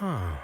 Huh.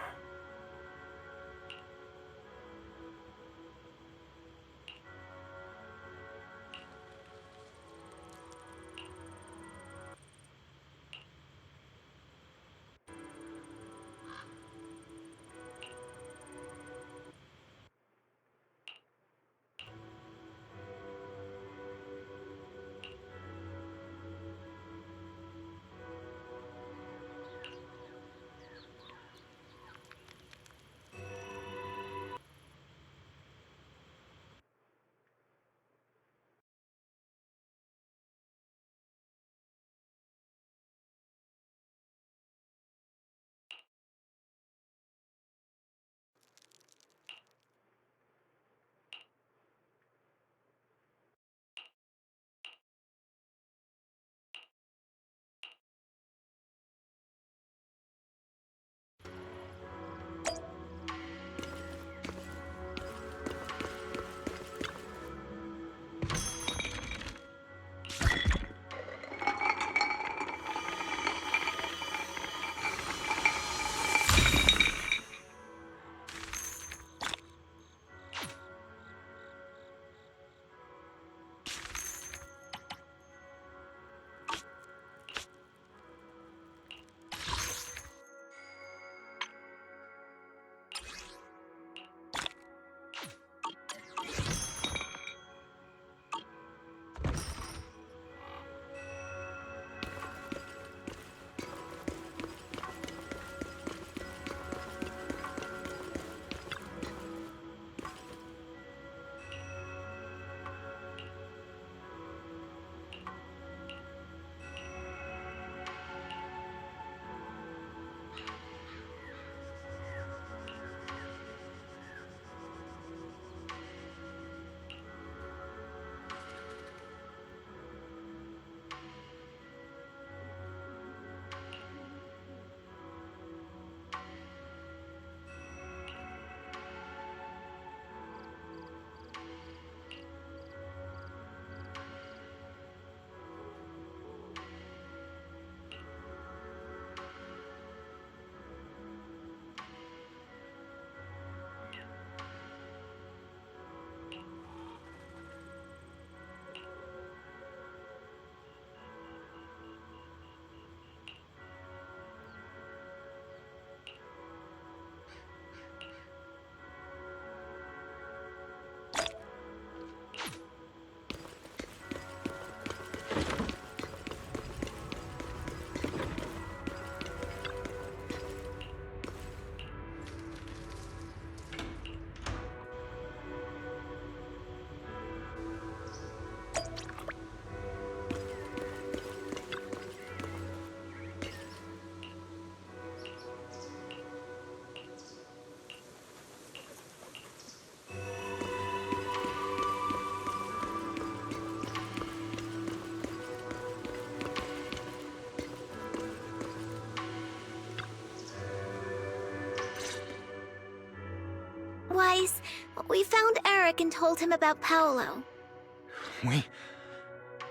Wise, we found Eric and told him about Paolo.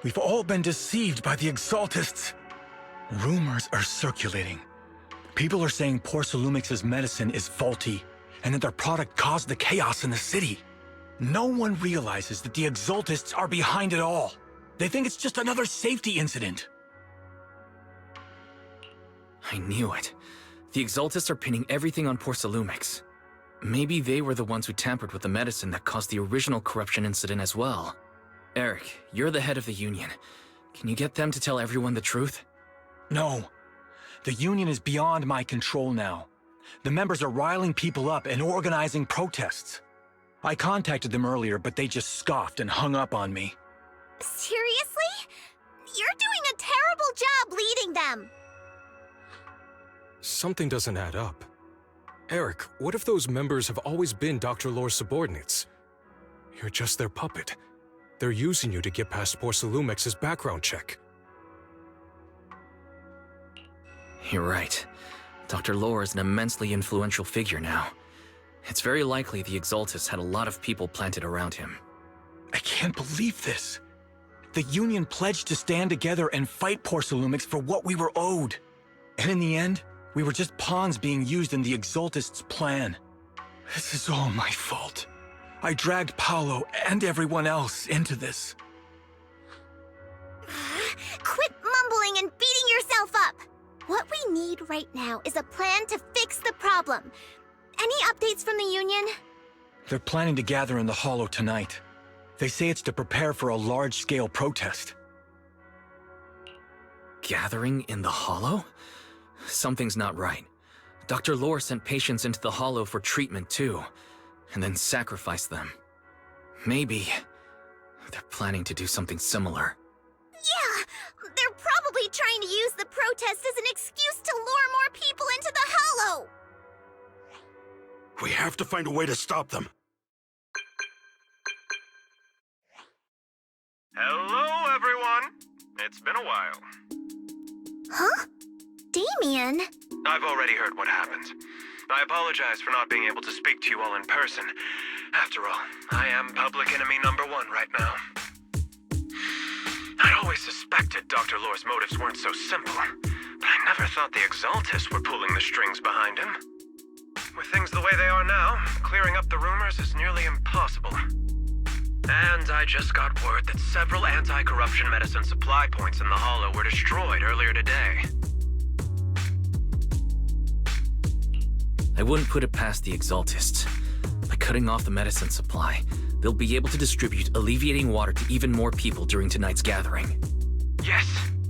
We've all been deceived by the Exaltists. Rumors are circulating. People are saying Porcelumix's medicine is faulty, and that their product caused the chaos in the city. No one realizes that the Exaltists are behind it all. They think it's just another safety incident. I knew it. The Exaltists are pinning everything on Porcelumix. Maybe they were the ones who tampered with the medicine that caused the original corruption incident as well. Eric, you're the head of the Union. Can you get them to tell everyone the truth? No. The Union is beyond my control now. The members are riling people up and organizing protests. I contacted them earlier, but they just scoffed and hung up on me. Seriously? You're doing a terrible job leading them! Something doesn't add up. Eric, what if those members have always been Dr. Lohr's subordinates? You're just their puppet. They're using you to get past Porcelumix's background check. You're right. Dr. Lohr is an immensely influential figure now. It's very likely the Exaltists had a lot of people planted around him. I can't believe this. The Union pledged to stand together and fight Porcelumix for what we were owed. And in the end, We were just pawns being used in the Exaltists' plan. This is all my fault. I dragged Paolo and everyone else into this. Quit mumbling and beating yourself up! What we need right now is a plan to fix the problem. Any updates from the Union? They're planning to gather in the Hollow tonight. They say it's to prepare for a large-scale protest. Gathering in the Hollow? Something's not right. Dr. Lohr sent patients into the Hollow for treatment too, and then sacrificed them. Maybe they're planning to do something similar. Yeah! They're probably trying to use the protest as an excuse to lure more people into the Hollow! We have to find a way to stop them. Hello, everyone. It's been a while. Huh? Damien? I've already heard what happened. I apologize for not being able to speak to you all in person. After all, I am public enemy #1 right now. I'd always suspected Dr. Lohr's motives weren't so simple, but I never thought the Exaltists were pulling the strings behind him. With things the way they are now, clearing up the rumors is nearly impossible. And I just got word that several anti-corruption medicine supply points in the Hollow were destroyed earlier today. I wouldn't put it past the Exaltists. By cutting off the medicine supply, they'll be able to distribute alleviating water to even more people during tonight's gathering. Yes,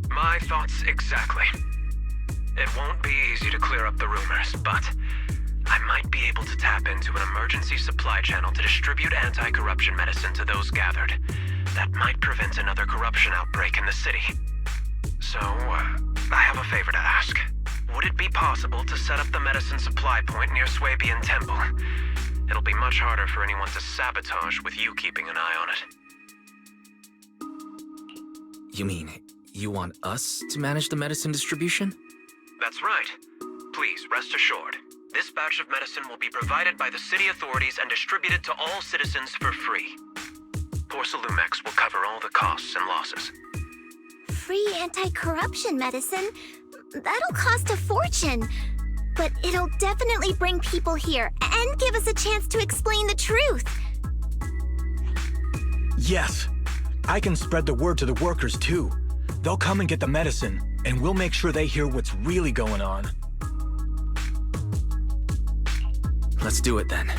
my thoughts exactly. It won't be easy to clear up the rumors, but I might be able to tap into an emergency supply channel to distribute anti-corruption medicine to those gathered. That might prevent another corruption outbreak in the city. So, I have a favor to ask. Would it be possible to set up the medicine supply point near Swabian Temple? It'll be much harder for anyone to sabotage with you keeping an eye on it. You mean, you want us to manage the medicine distribution? That's right. Please, rest assured. This batch of medicine will be provided by the city authorities and distributed to all citizens for free. Porcelumex will cover all the costs and losses. Free anti-corruption medicine? That'll cost a fortune. But it'll definitely bring people here and give us a chance to explain the truth. Yes, I can spread the word to the workers too. They'll come and get the medicine, and we'll make sure they hear what's really going on. Let's do it then.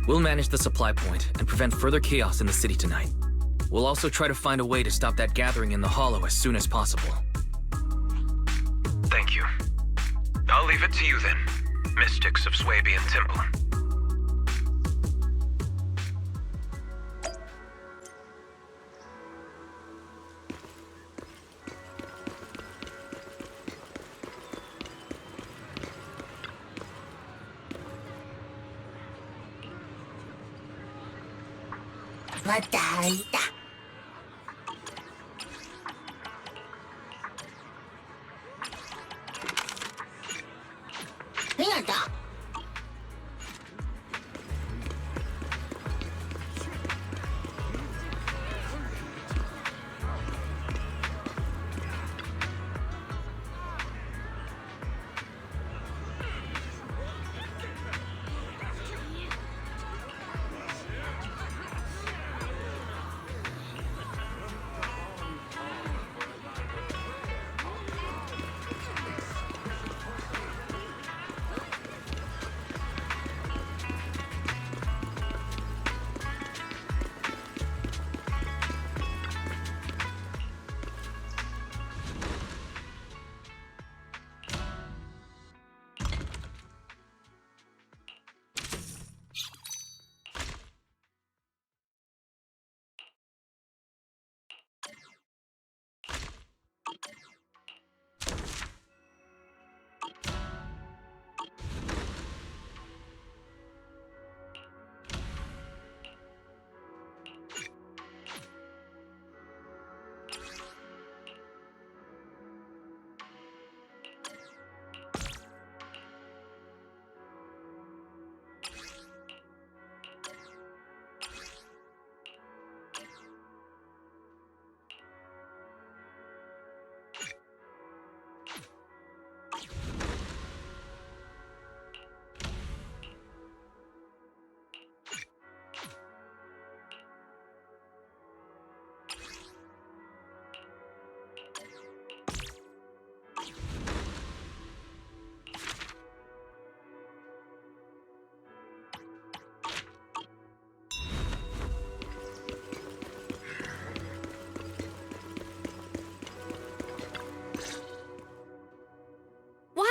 We'll manage the supply point and prevent further chaos in the city tonight. We'll also try to find a way to stop that gathering in the Hollow as soon as possible. Thank you. I'll leave it to you then, mystics of Swabian Temple.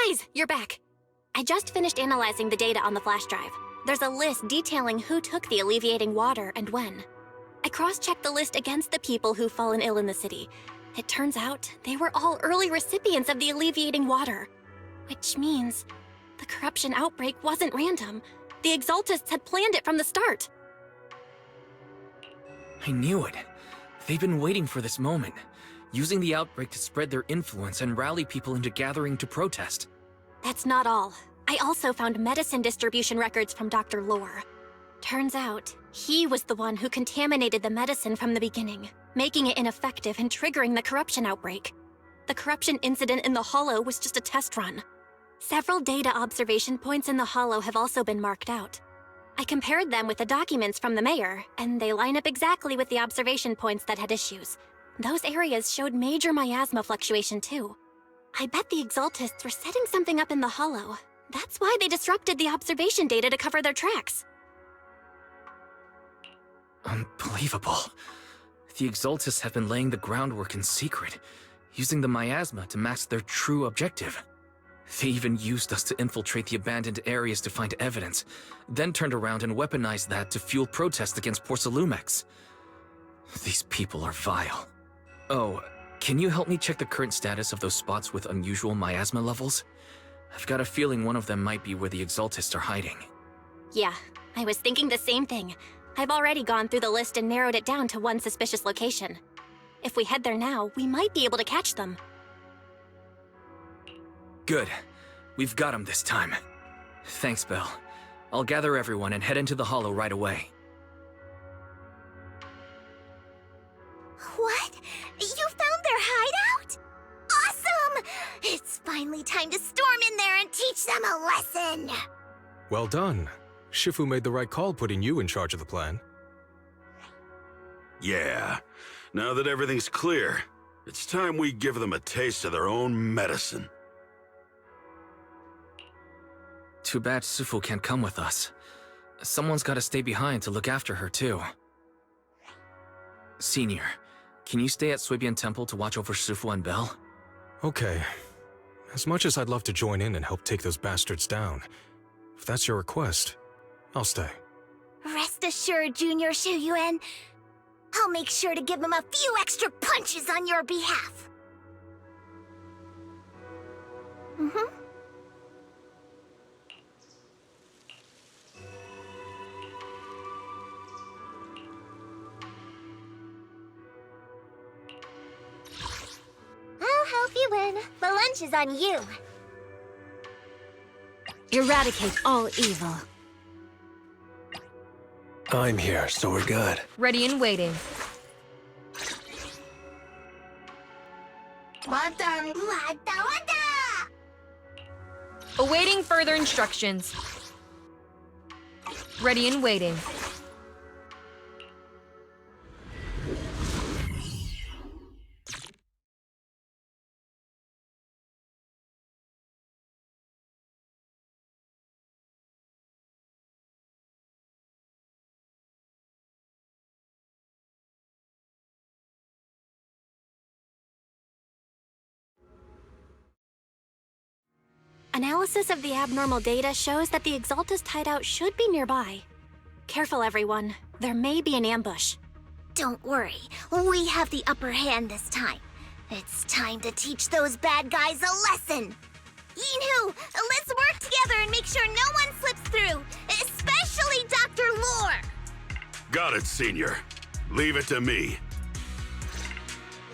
Guys, you're back. I just finished analyzing the data on the flash drive. There's a list detailing who took the alleviating water and when. I cross-checked the list against the people who've fallen ill in the city. It turns out they were all early recipients of the alleviating water. Which means the corruption outbreak wasn't random. The Exaltists had planned it from the start. I knew it. They've been waiting for this moment, using the outbreak to spread their influence and rally people into gathering to protest. That's not all. I also found medicine distribution records from Dr. Lohr. Turns out, he was the one who contaminated the medicine from the beginning, making it ineffective and triggering the corruption outbreak. The corruption incident in the Hollow was just a test run. Several data observation points in the Hollow have also been marked out. I compared them with the documents from the mayor, and they line up exactly with the observation points that had issues. Those areas showed major miasma fluctuation too. I bet the Exaltists were setting something up in the Hollow. That's why they disrupted the observation data to cover their tracks. Unbelievable. The Exaltists have been laying the groundwork in secret, using the miasma to mask their true objective. They even used us to infiltrate the abandoned areas to find evidence, then turned around and weaponized that to fuel protests against Porcelumex. These people are vile. Oh, can you help me check the current status of those spots with unusual miasma levels? I've got a feeling one of them might be where the Exaltists are hiding. Yeah, I was thinking the same thing. I've already gone through the list and narrowed it down to one suspicious location. If we head there now, we might be able to catch them. Good. We've got them this time. Thanks, Belle. I'll gather everyone and head into the Hollow right away. What? You found their hideout? Awesome! It's finally time to storm in there and teach them a lesson! Well done. Shifu made the right call putting you in charge of the plan. Yeah. Now that everything's clear, it's time we give them a taste of their own medicine. Too bad Sufu can't come with us. Someone's gotta stay behind to look after her, too. Senior, can you stay at Suibian Temple to watch over Sufu and Belle? Okay. As much as I'd love to join in and help take those bastards down, if that's your request, I'll stay. Rest assured, Junior Shuyuan. I'll make sure to give them a few extra punches on your behalf. I'll help you win. The lunch is on you. Eradicate all evil. I'm here, so we're good. Ready and waiting. Awaiting further instructions. Ready and waiting. Analysis of the abnormal data shows that the Exaltist hideout should be nearby. Careful, everyone. There may be an ambush. Don't worry. We have the upper hand this time. It's time to teach those bad guys a lesson. Yinhu, let's work together and make sure no one slips through, especially Dr. Lohr. Got it, Senior. Leave it to me.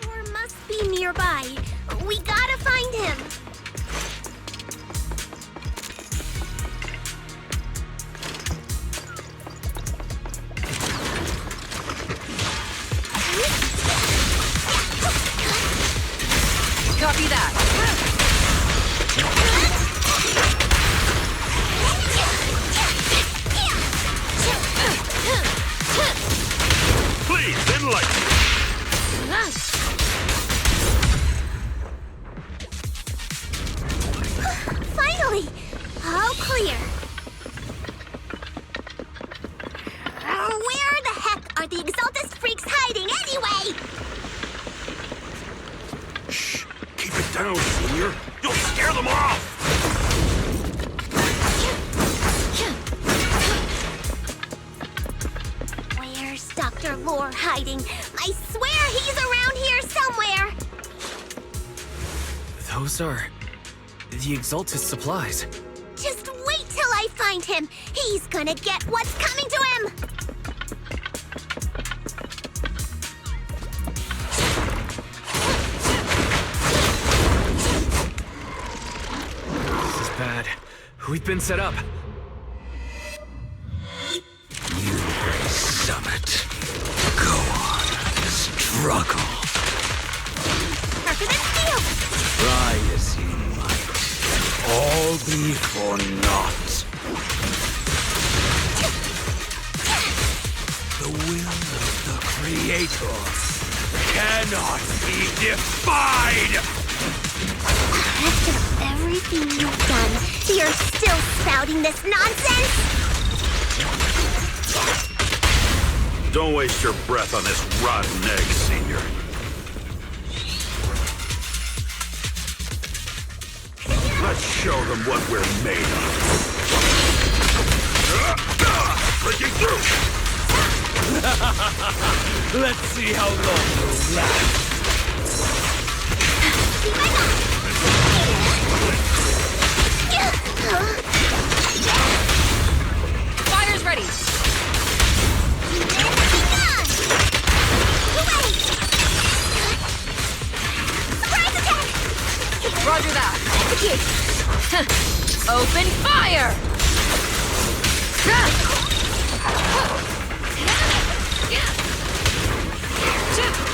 Lohr must be nearby. We gotta find him. Copy that. Please, enlighten me. Finally! All clear. Where the heck are the Exaltist freaks hiding anyway? Shh! Keep it down, Senior. You'll scare them off! Dr. Lohr hiding? I swear he's around here somewhere! Those are the Exaltist supplies. Just wait till I find him! He's gonna get what's coming to him! This is bad. We've been set up. Yunkui Summit. Go on, struggle. Harder than steel! Try as you might. All be for naught. The will of the Creator cannot be defied! After everything you've done, you're still spouting this nonsense? Don't waste your breath on this rotten egg, Senior. Let's show them what we're made of. Breaking through! Let's see how long you'll last. Fire's ready. Surprise attack! Roger that. Execute. Open fire!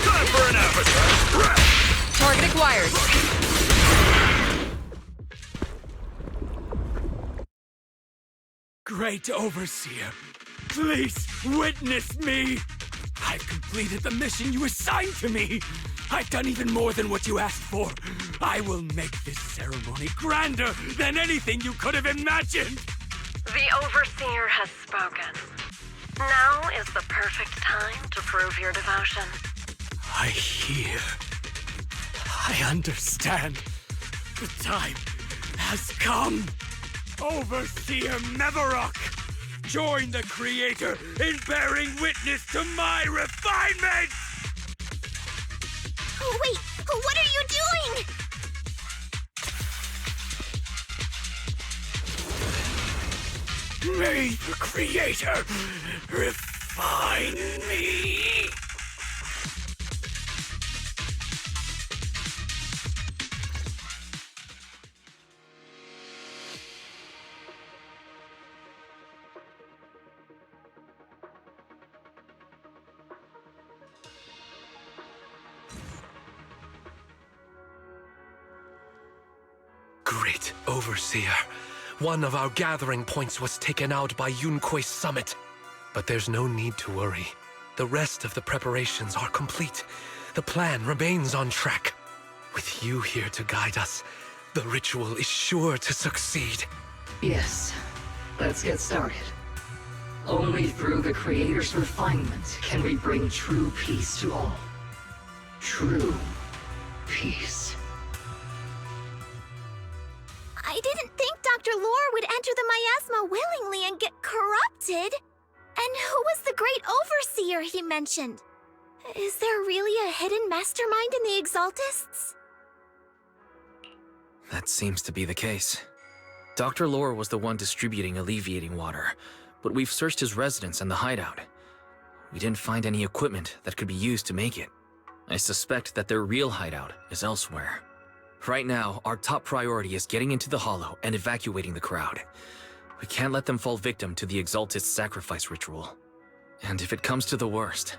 Time for an appetite! Target acquired. Great Overseer, please witness me! I've completed the mission you assigned to me! I've done even more than what you asked for! I will make this ceremony grander than anything you could have imagined! The Overseer has spoken. Now is the perfect time to prove your devotion. I hear. I understand. The time has come. Overseer Mevarok, join the Creator in bearing witness to my refinement! Oh, wait, what are you doing? May the Creator refine me! Great Overseer. One of our gathering points was taken out by Yunkui Summit. But there's no need to worry. The rest of the preparations are complete. The plan remains on track. With you here to guide us, the ritual is sure to succeed. Yes. Let's get started. Only through the Creator's refinement can we bring true peace to all. True peace. I didn't think Dr. Lohr would enter the miasma willingly and get corrupted. And who was the great overseer he mentioned? Is there really a hidden mastermind in the Exaltists? That seems to be the case. Dr. Lohr was the one distributing alleviating water, but we've searched his residence and the hideout. We didn't find any equipment that could be used to make it. I suspect that their real hideout is elsewhere. Right now, our top priority is getting into the Hollow and evacuating the crowd. We can't let them fall victim to the Exaltist sacrifice ritual. And if it comes to the worst,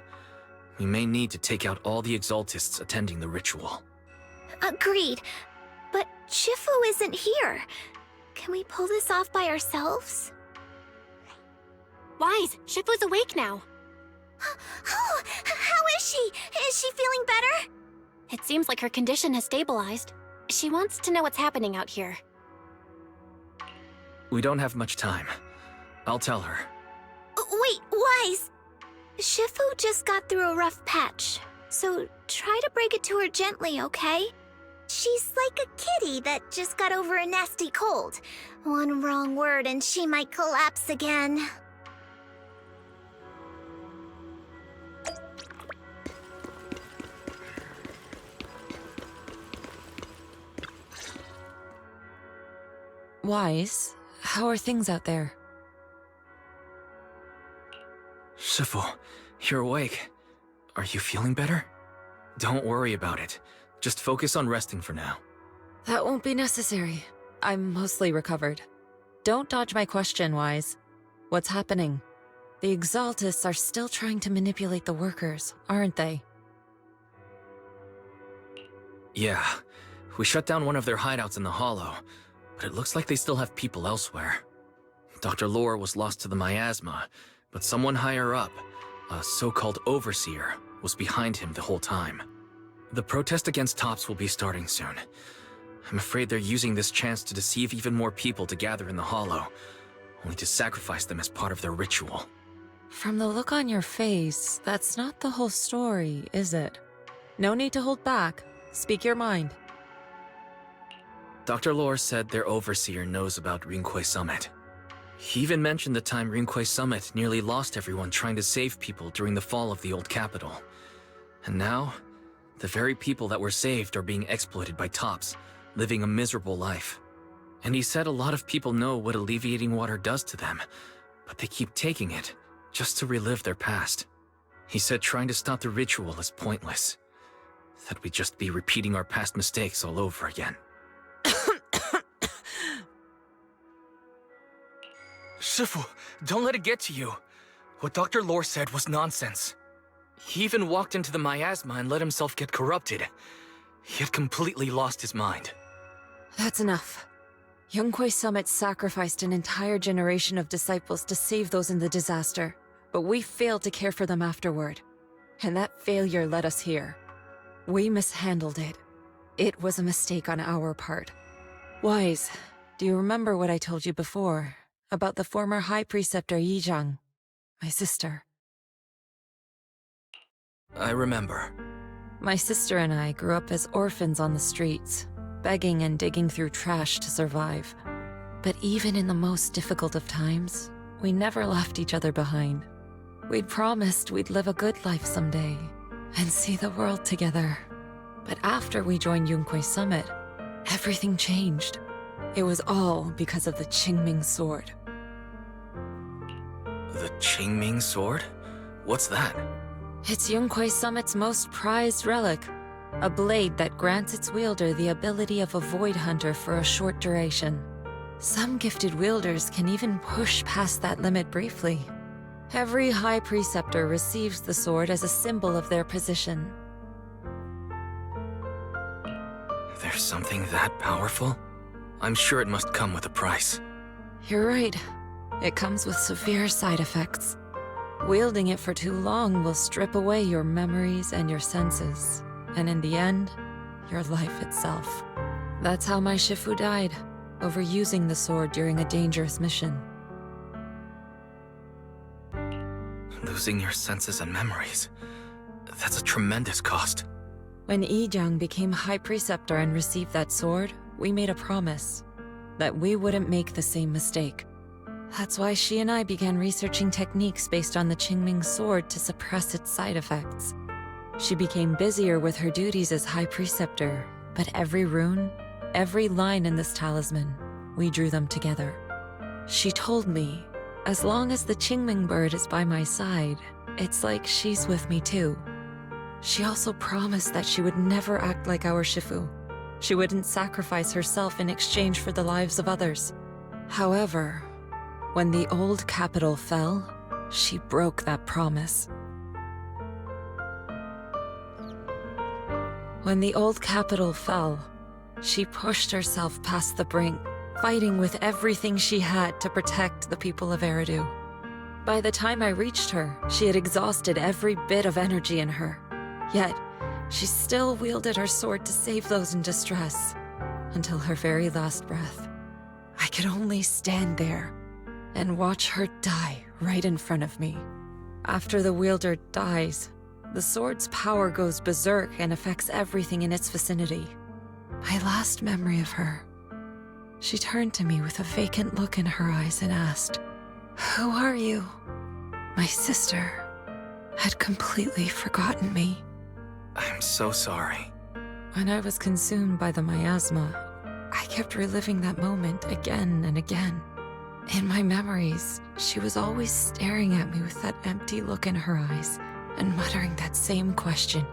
we may need to take out all the Exaltists attending the ritual. Agreed. But Shifu isn't here. Can we pull this off by ourselves? Wise, Shifu's awake now. Oh, how is she? Is she feeling better? It seems like her condition has stabilized. She wants to know what's happening out here. We don't have much time. I'll tell her. Wait, Wise! Shifu just got through a rough patch, so try to break it to her gently, okay? She's like a kitty that just got over a nasty cold. One wrong word and she might collapse again. Wise, how are things out there? Shifu, you're awake. Are you feeling better? Don't worry about it. Just focus on resting for now. That won't be necessary. I'm mostly recovered. Don't dodge my question, Wise. What's happening? The Exaltists are still trying to manipulate the workers, aren't they? Yeah. We shut down one of their hideouts in the Hollow, but it looks like they still have people elsewhere. Dr. Lohr was lost to the miasma, but someone higher up, a so-called overseer, was behind him the whole time. The protest against Tops will be starting soon. I'm afraid they're using this chance to deceive even more people to gather in the Hollow, only to sacrifice them as part of their ritual. From the look on your face, that's not the whole story, is it? No need to hold back. Speak your mind. Dr. Lohr said their overseer knows about Yunkui Summit. He even mentioned the time Yunkui Summit nearly lost everyone trying to save people during the fall of the old capital. And now, the very people that were saved are being exploited by Tops, living a miserable life. And he said a lot of people know what alleviating water does to them, but they keep taking it just to relive their past. He said trying to stop the ritual is pointless, that we'd just be repeating our past mistakes all over again. Shifu, don't let it get to you. What Dr. Lohr said was nonsense. He even walked into the miasma and let himself get corrupted. He had completely lost his mind. That's enough. Yunkui Summit sacrificed an entire generation of disciples to save those in the disaster, but we failed to care for them afterward. And that failure led us here. We mishandled it. It was a mistake on our part. Wise, do you remember what I told you before about the former High Preceptor Yizhang, my sister? I remember. My sister and I grew up as orphans on the streets, begging and digging through trash to survive. But even in the most difficult of times, we never left each other behind. We'd promised we'd live a good life someday and see the world together. But after we joined Yunkui Summit, everything changed. It was all because of the Qingming Sword. The Qingming Sword? What's that? It's Yunkui Summit's most prized relic. A blade that grants its wielder the ability of a void hunter for a short duration. Some gifted wielders can even push past that limit briefly. Every High Preceptor receives the sword as a symbol of their position. There's something that powerful? I'm sure it must come with a price. You're right. It comes with severe side effects. Wielding it for too long will strip away your memories and your senses, and in the end, your life itself. That's how my Shifu died, overusing the sword during a dangerous mission. Losing your senses and memories. That's a tremendous cost. When Yizhang became High Preceptor and received that sword, we made a promise that we wouldn't make the same mistake. That's why she and I began researching techniques based on the Qingming Sword to suppress its side effects. She became busier with her duties as High Preceptor, but every rune, every line in this talisman, we drew them together. She told me, as long as the Qingming bird is by my side, it's like she's with me too. She also promised that she would never act like our Shifu. She wouldn't sacrifice herself in exchange for the lives of others. However, when the old capital fell, she broke that promise. When the old capital fell, she pushed herself past the brink, fighting with everything she had to protect the people of Eridu. By the time I reached her, she had exhausted every bit of energy in her. Yet, she still wielded her sword to save those in distress, until her very last breath. I could only stand there and watch her die right in front of me. After the wielder dies, the sword's power goes berserk and affects everything in its vicinity. My last memory of her, she turned to me with a vacant look in her eyes and asked, "Who are you?" My sister had completely forgotten me. I'm so sorry. When I was consumed by the miasma, I kept reliving that moment again and again. In my memories, she was always staring at me with that empty look in her eyes and muttering that same question,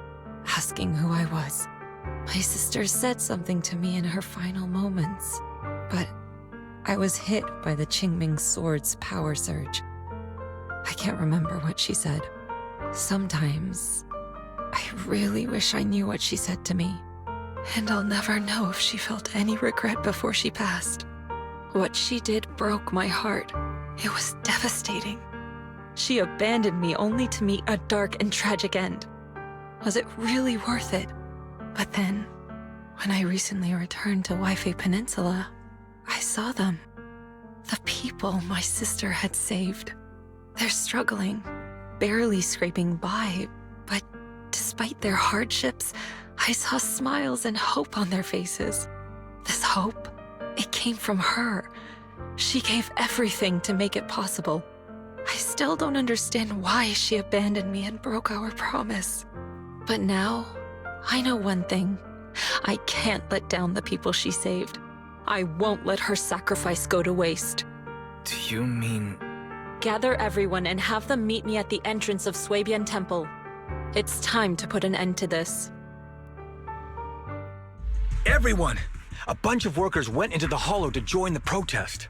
asking who I was. My sister said something to me in her final moments, but I was hit by the Qingming sword's power surge. I can't remember what she said. Sometimes, I really wish I knew what she said to me, and I'll never know if she felt any regret before she passed. What she did broke my heart. It was devastating. She abandoned me only to meet a dark and tragic end. Was it really worth it? But then, when I recently returned to Waifei Peninsula, I saw them. The people my sister had saved. They're struggling, barely scraping by, but despite their hardships, I saw smiles and hope on their faces. This hope, it came from her. She gave everything to make it possible. I still don't understand why she abandoned me and broke our promise. But now, I know one thing. I can't let down the people she saved. I won't let her sacrifice go to waste. Do you mean... Gather everyone and have them meet me at the entrance of Suibian Temple. It's time to put an end to this. Everyone! A bunch of workers went into the hollow to join the protest.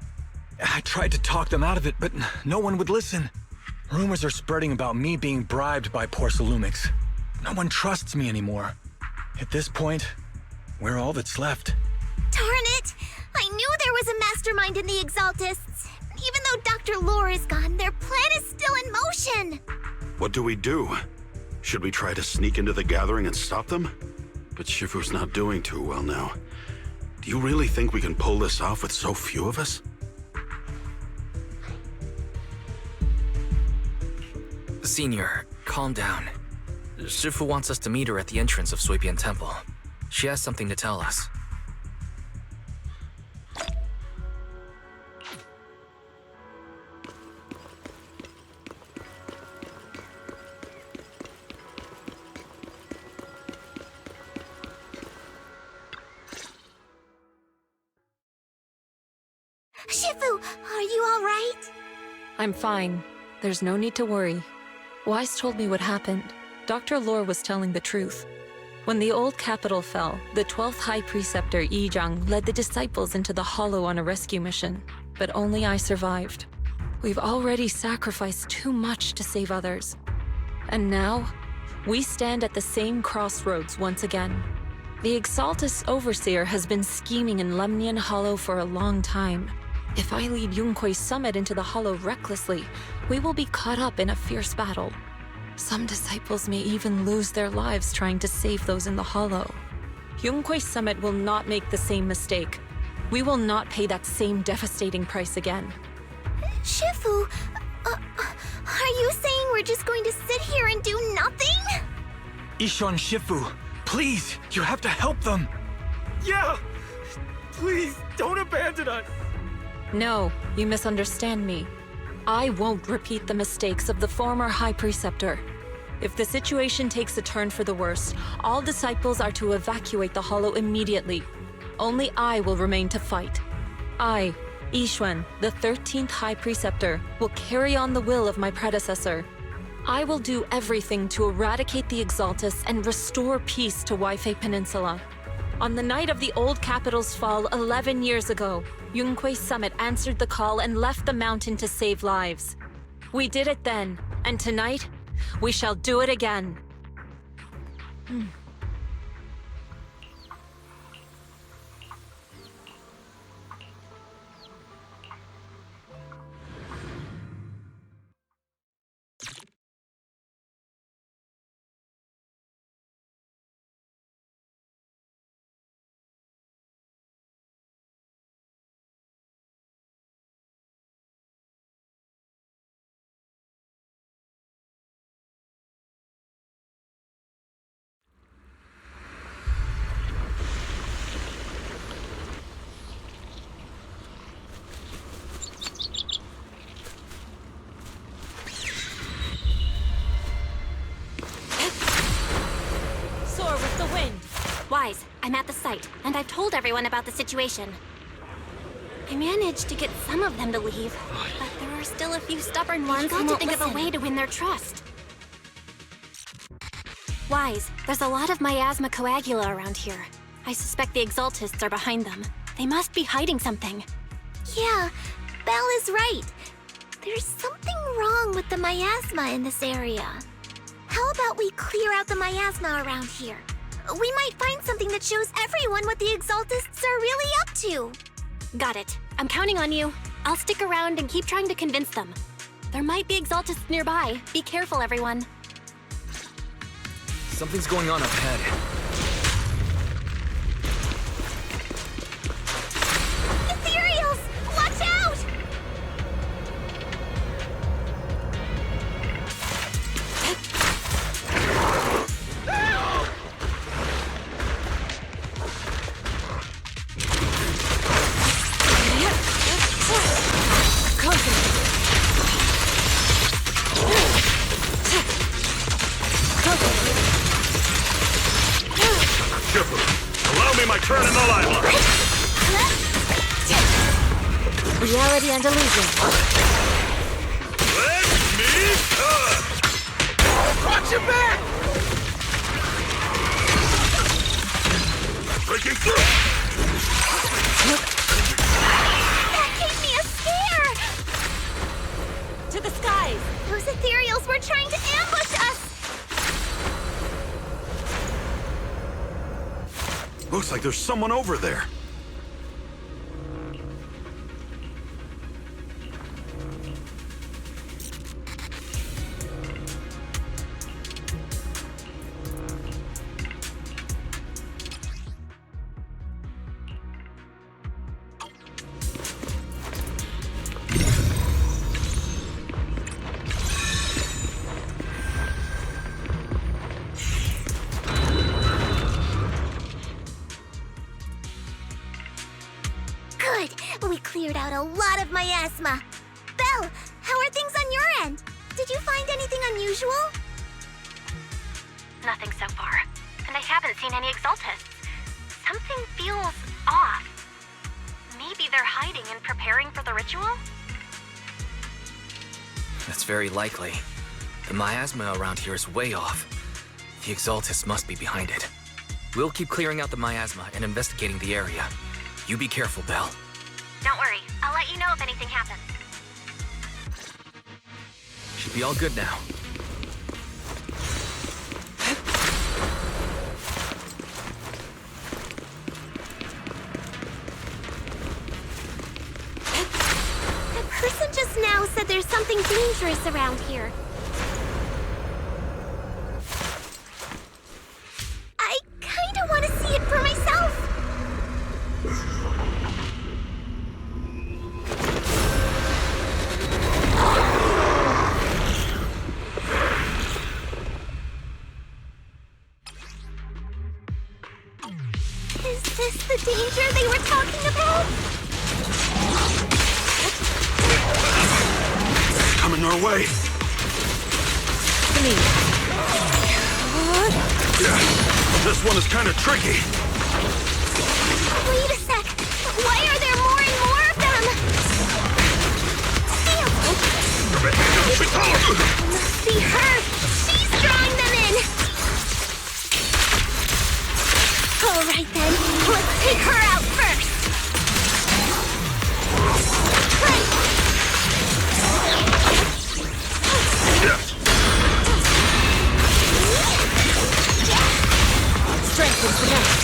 I tried to talk them out of it, but no one would listen. Rumors are spreading about me being bribed by Porcelumix. No one trusts me anymore. At this point, we're all that's left. Darn it! I knew there was a mastermind in the Exaltists. Even though Dr. Lohr is gone, their plan is still in motion. What do we do? Should we try to sneak into the gathering and stop them? But Shifu's not doing too well now. Do you really think we can pull this off with so few of us? Senior, calm down. Shifu wants us to meet her at the entrance of Suibian Temple. She has something to tell us. Shifu, are you all right? I'm fine. There's no need to worry. Wise told me what happened. Dr. Lohr was telling the truth. When the old capital fell, the 12th High Preceptor Yi Zhang led the disciples into the hollow on a rescue mission, but only I survived. We've already sacrificed too much to save others. And now, we stand at the same crossroads once again. The Exaltus Overseer has been scheming in Lemnian Hollow for a long time. If I lead Yunkui Summit into the hollow recklessly, we will be caught up in a fierce battle. Some disciples may even lose their lives trying to save those in the hollow. Yunkui Summit will not make the same mistake. We will not pay that same devastating price again. Shifu, are you saying we're just going to sit here and do nothing? Yixuan Shifu, please, you have to help them! Yeah! Please, don't abandon us! No, you misunderstand me. I won't repeat the mistakes of the former High Preceptor. If the situation takes a turn for the worse, all disciples are to evacuate the hollow immediately. Only I will remain to fight. I, Yixuan, the 13th High Preceptor, will carry on the will of my predecessor. I will do everything to eradicate the Exaltus and restore peace to Waifei Peninsula. On the night of the old capital's fall 11 years ago, Yunkui Summit answered the call and left the mountain to save lives. We did it then, and tonight, we shall do it again. I'm at the site, and I've told everyone about the situation. I managed to get some of them to leave, but there are still a few stubborn ones who won't listen. You've got to think of a way to win their trust. Wise, there's a lot of miasma coagula around here. I suspect the Exaltists are behind them. They must be hiding something. Yeah, Belle is right. There's something wrong with the miasma in this area. How about we clear out the miasma around here? We might find something that shows everyone what the Exaltists are really up to. Got it. I'm counting on you. I'll stick around and keep trying to convince them. There might be Exaltists nearby. Be careful, everyone. Something's going on up ahead. Ethereals! Watch out! Allow me my turn in the limelight! Reality and illusion. Let me touch! Watch your back! Breaking through! That gave me a scare! To the skies! Those ethereals were trying to ambush us! Looks like there's someone over there. We cleared out a lot of miasma. Belle, how are things on your end? Did you find anything unusual? Nothing so far. And I haven't seen any Exaltists. Something feels off. Maybe they're hiding and preparing for the ritual? That's very likely. The miasma around here is way off. The Exaltists must be behind it. We'll keep clearing out the miasma and investigating the area. You be careful, Belle. Don't worry. I'll let you know if anything happens. Should be all good now. The person just now said there's something dangerous around here. I kinda want to see it for myself. Is this the danger they were talking about? Coming our way. Yeah, this one is kind of tricky. Wait a sec. Why are there more and more of them? Must be her. She's drawing them in. All right then, let's take her out first. Strength and finesse.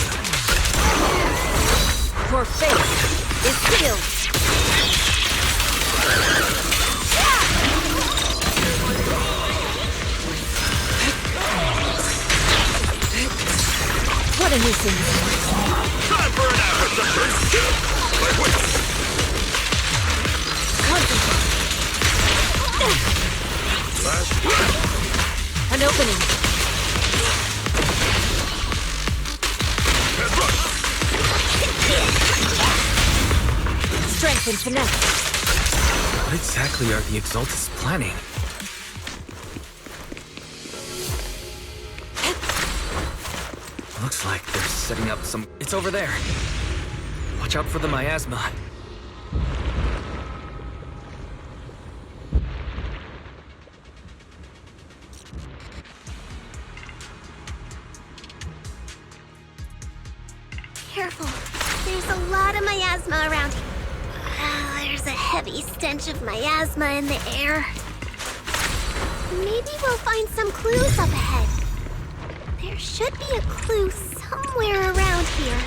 Your fate is sealed. What a nuisance. Time for an appetizer. An opening. Strength and finesse. What exactly are the Exaltists planning? Looks Looks like they're setting up some... It's over there. Watch out for the miasma. Careful. There's a lot of miasma around here. There's a heavy stench of miasma in the air. Maybe we'll find some clues up ahead. There should be a clue somewhere around here.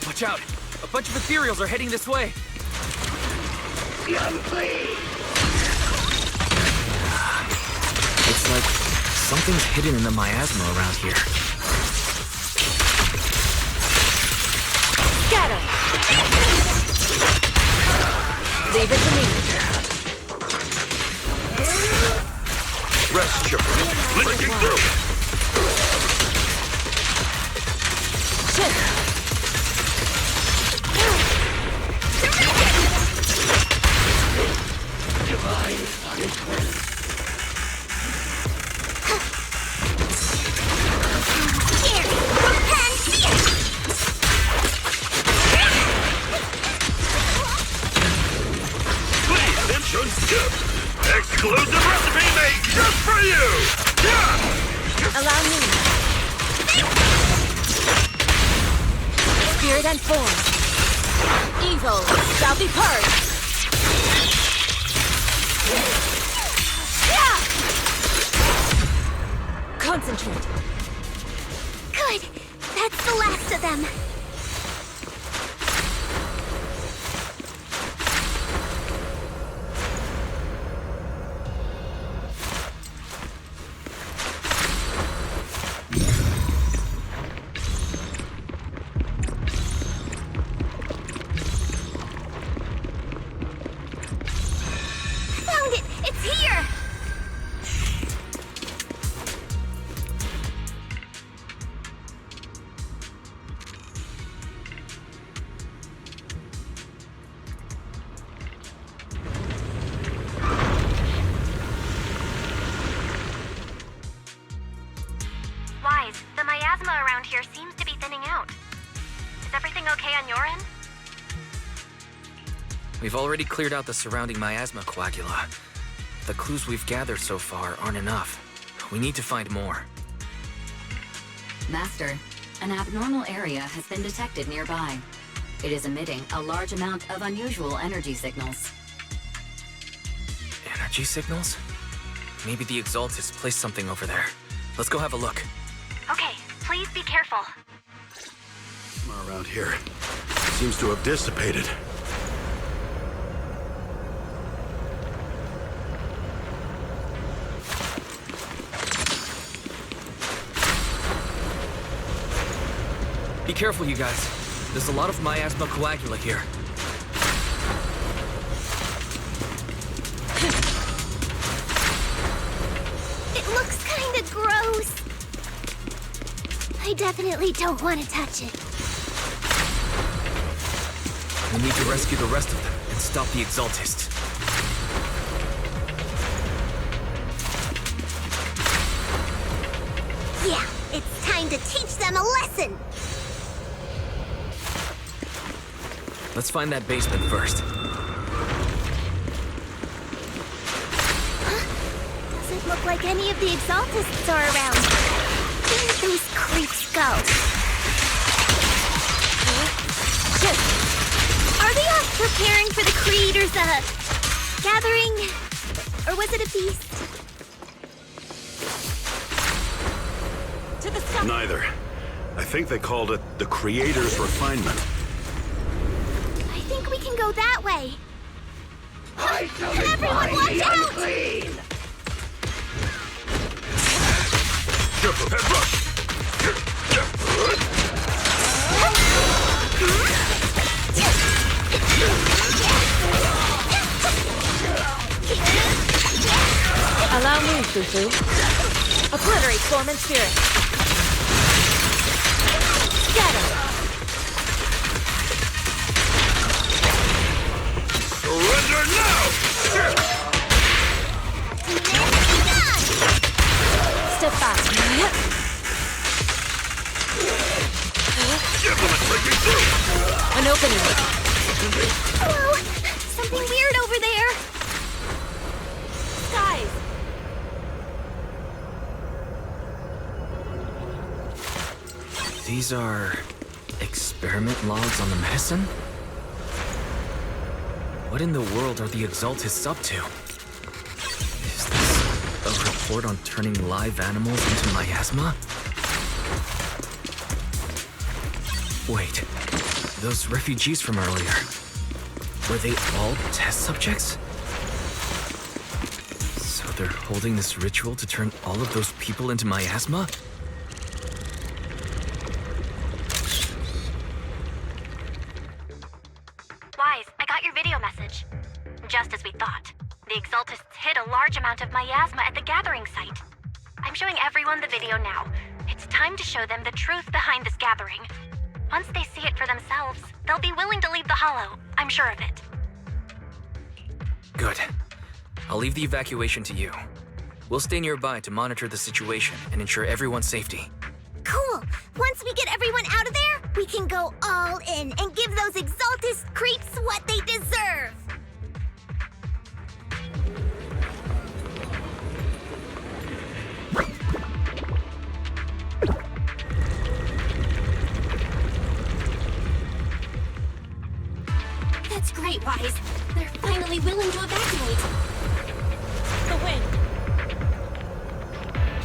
Watch out! A bunch of ethereals are heading this way! It's like something's hidden in the miasma around here. Scatter! Leave it to me. Rest, Chipper. Blinking through. Shift! Exclusive recipe made just for you! Allow me. Spirit and form. Evil shall be purged. Concentrate. Good. That's the last of them. Found it! It's here! Wise, the miasma around here seems to be thinning out. Is everything okay on your end? We've already cleared out the surrounding miasma coagula. The clues we've gathered so far aren't enough. We need to find more. Master, an abnormal area has been detected nearby. It is emitting a large amount of unusual energy signals. Energy signals? Maybe the Exaltists placed something over there. Let's go have a look. Okay, please be careful. Around here seems to have dissipated. Be careful, you guys. There's a lot of miasma coagula here. It looks kinda gross. I definitely don't want to touch it. We need to rescue the rest of them and stop the Exaltists. Yeah, it's time to teach them a lesson. Let's find that basement first. Doesn't look like any of the Exaltists are around. Where did those creeps go? Are they off preparing for the Creator's, gathering? Or was it a feast? To the sun. Neither. I think they called it the Creator's refinement. I think we can go that way. Everyone watch out! Head rush! Allow me, Fufu. Obliterate form and spirit. Scatter. An opening. Whoa! Something weird over there! Guys! These are experiment logs on the medicine? What in the world are the Exaltists up to? Is this a report on turning live animals into miasma? Wait, those refugees from earlier, were they all test subjects? So they're holding this ritual to turn all of those people into miasma? Wise, I got your video message. Just as we thought. The Exaltists hid a large amount of miasma at the gathering site. I'm showing everyone the video now. It's time to show them the truth behind this gathering. Once they see it for themselves, they'll be willing to leave the Hollow. I'm sure of it. Good. I'll leave the evacuation to you. We'll stay nearby to monitor the situation and ensure everyone's safety. Cool! Once we get everyone out of there, we can go all in and give those Exaltist creeps what they deserve! That's great, Wise. They're finally willing to evacuate. The wind.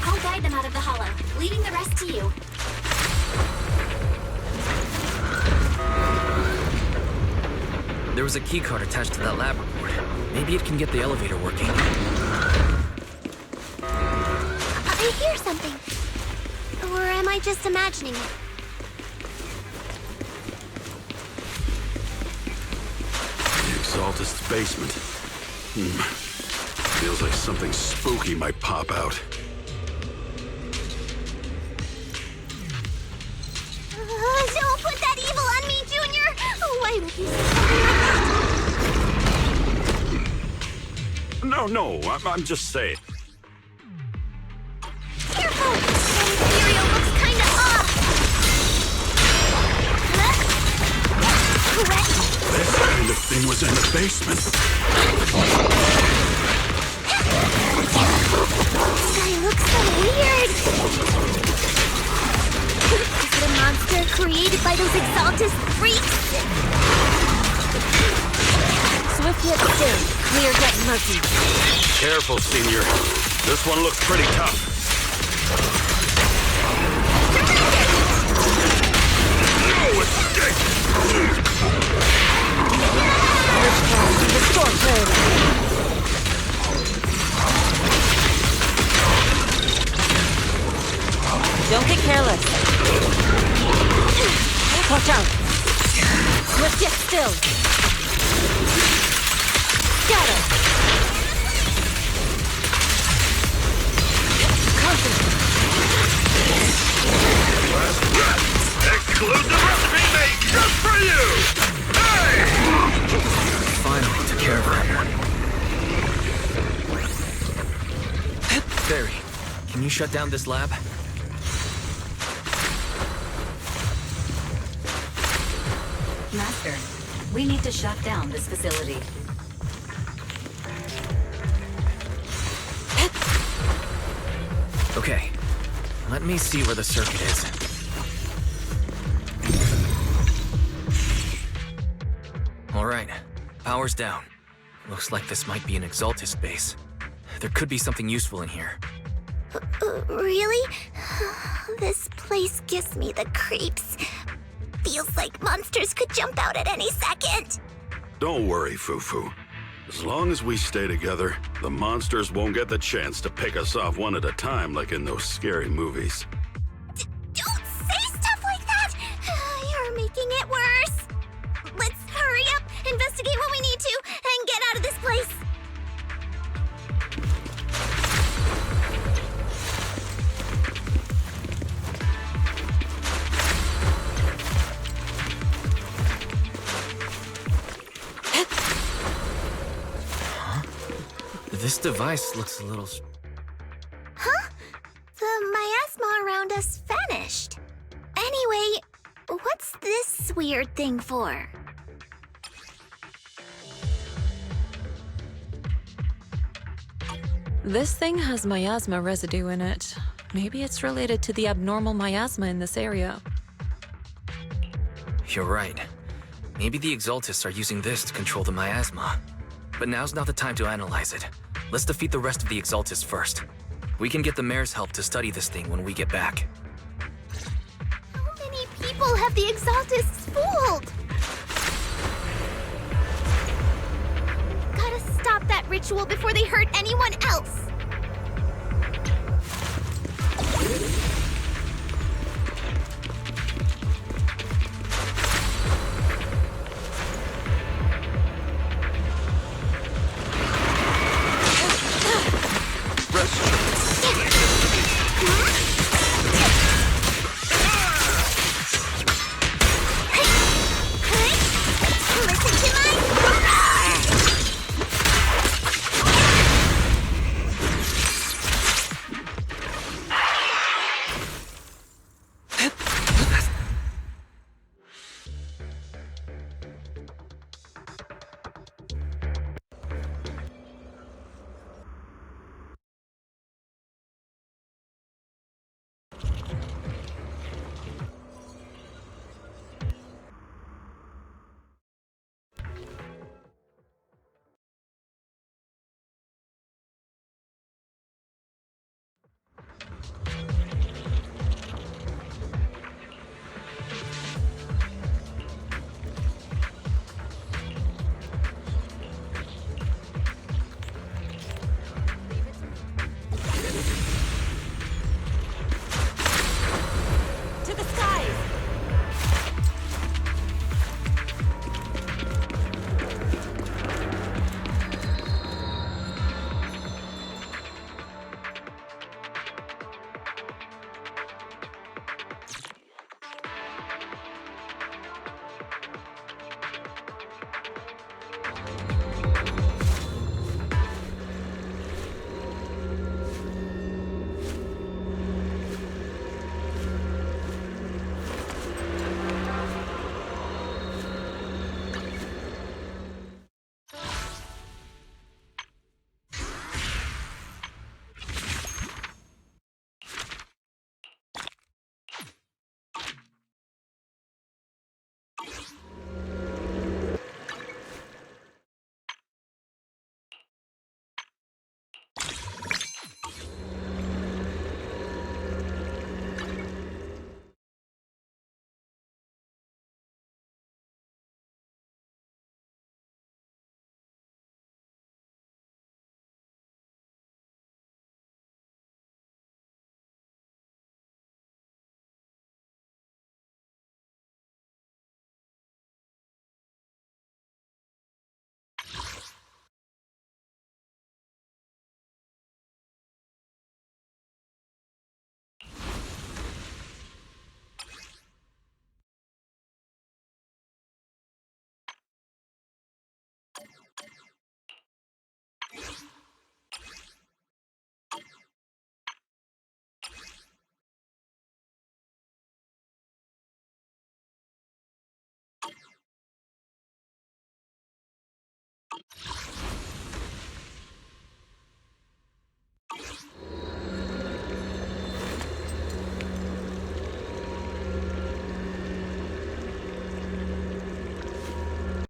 I'll guide them out of the Hollow, leaving the rest to you. There was a keycard attached to that lab report. Maybe it can get the elevator working. I hear something. Or am I just imagining it? The Exaltist's basement. Feels like something spooky might pop out. Don't put that evil on me, Junior! Why would you say No, I'm just saying. Careful! That material looks kinda off! This kind of thing was in the basement. This guy looks so weird! Is it a monster created by those Exaltist freaks? Swift yet still, clear yet murky. Careful, Senior. This one looks pretty tough. No escape! Restore clarity. Don't get careless. Watch out. Swift yet still. Scatter. Concentrate. Exclusive recipe made just for you! Hey! Finally took care of that one. Barry, can you shut down this lab? Master, we need to shut down this facility. Okay, let me see where the circuit is. All right, power's down. Looks like this might be an Exaltist base. There could be something useful in here. Really? This place gives me the creeps. Feels like monsters could jump out at any second. Don't worry, Fufu. As long as we stay together, the monsters won't get the chance to pick us off one at a time like in those scary movies. Don't say stuff like that! You're making it worse. Let's hurry up, investigate what we need to, and get out of this place. This device looks a little... Huh? The miasma around us vanished. Anyway, what's this weird weird thing for? This thing has miasma residue in it. Maybe it's related to the abnormal miasma in this area. You're right. Maybe the Exaltists are using this to control the miasma. But now's not the time to analyze it. Let's defeat the rest of the Exaltists first. We can get the mayor's help to study this thing when we get back. How many people have the Exaltists fooled? Gotta stop that ritual before they hurt anyone else.